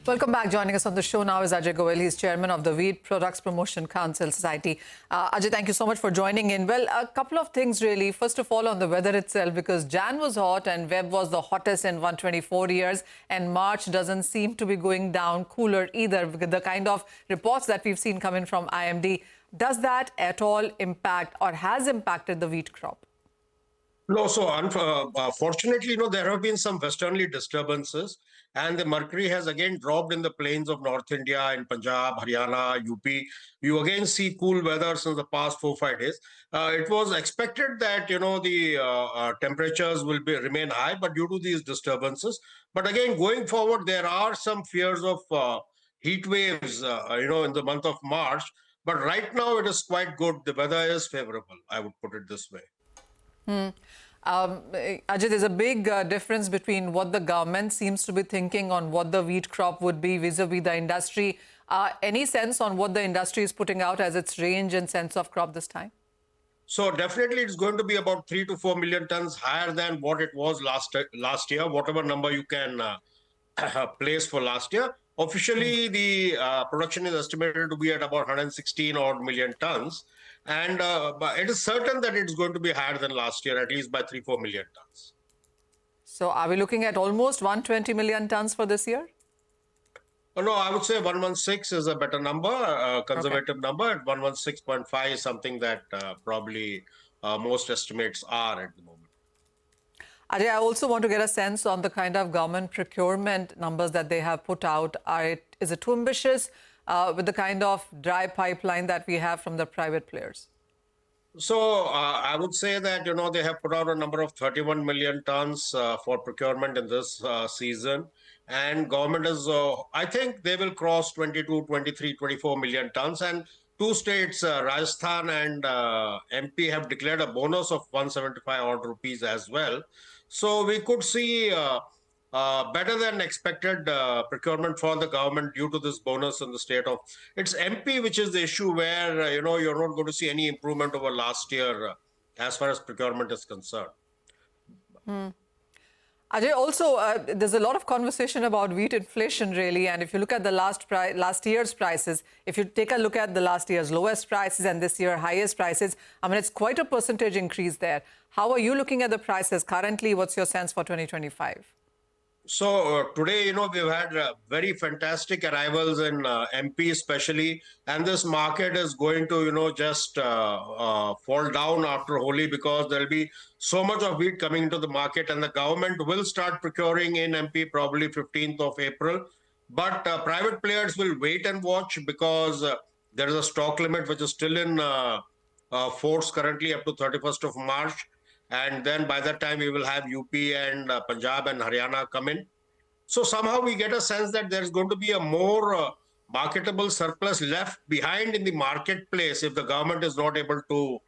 Welcome back. Joining us on the show now is Ajay Goyal. He's chairman of the Wheat Products Promotion Council Society. Ajay, thank you so much for joining in. Well, a couple of things really. First of all, on the weather itself, because Jan was hot and Feb was the hottest in 124 years, and March doesn't seem to be going down cooler either. The kind of reports that we've seen coming from IMD, does that at all impact or has impacted the wheat crop? No, so fortunately, there have been some westerly disturbances, and the mercury has again dropped in the plains of North India, in Punjab, Haryana, UP. You again see cool weather since the past 4-5 days. It was expected that the temperatures will remain high, but due to these disturbances. But again, going forward, there are some fears of heat waves, in the month of March. But right now, it is quite good. The weather is favorable. I would put it this way. Ajay, there's a big difference between what the government seems to be thinking on what the wheat crop would be vis-a-vis the industry. Any sense on what the industry is putting out as its range and sense of crop this time? So definitely it's going to be about 3 to 4 million tons higher than what it was last year, whatever number you can place for last year. Officially, the production is estimated to be at about 116 odd million tons. And but it is certain that it's going to be higher than last year, at least by 3-4 million tons. So are we looking at almost 120 million tons for this year? No, I would say 116 is a better number, conservative number. At 116.5 is something that probably most estimates are at the moment. Ajay, I also want to get a sense on the kind of government procurement numbers that they have put out. Is it too ambitious with the kind of dry pipeline that we have from the private players? So I would say that, they have put out a number of 31 million tons for procurement in this season. And government is, I think they will cross 22, 23, 24 million tons. And two states, Rajasthan and MP, have declared a bonus of 175 odd rupees as well. So we could see better than expected procurement for the government due to this bonus in the state of... It's MP which is the issue where, you're not going to see any improvement over last year as far as procurement is concerned. Ajay, also, there's a lot of conversation about wheat inflation, really. And if you look at the last year's prices, if you take a look at the last year's lowest prices and this year highest prices, I mean, it's quite a percentage increase there. How are you looking at the prices currently? What's your sense for 2025? So today, we've had very fantastic arrivals in MP especially, and this market is going to, just fall down after Holi because there'll be so much of wheat coming into the market, and the government will start procuring in MP probably 15th of April. But private players will wait and watch because there is a stock limit which is still in force currently up to 31st of March. And then by that time, we will have UP and Punjab and Haryana come in. So somehow we get a sense that there's going to be a more marketable surplus left behind in the marketplace if the government is not able to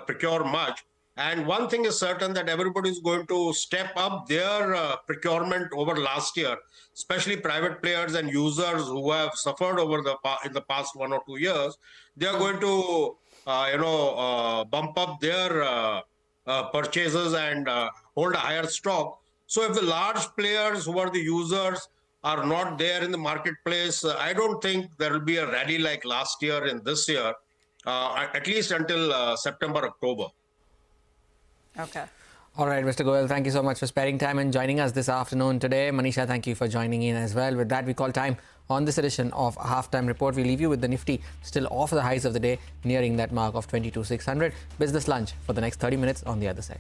procure much. And one thing is certain, that everybody is going to step up their procurement over last year, especially private players and users who have suffered over in the past 1 or 2 years. They are going to, bump up their purchases and hold a higher stock. So if the large players who are the users are not there in the marketplace, I don't think there will be a rally like last year in this year, at least until September, October. Okay. All right, Mr. Goyal, thank you so much for sparing time and joining us this afternoon today. Manisha, thank you for joining in as well. With that, we call time on this edition of Halftime Report. We leave you with the Nifty still off the highs of the day, nearing that mark of 22,600. Business lunch for the next 30 minutes on the other side.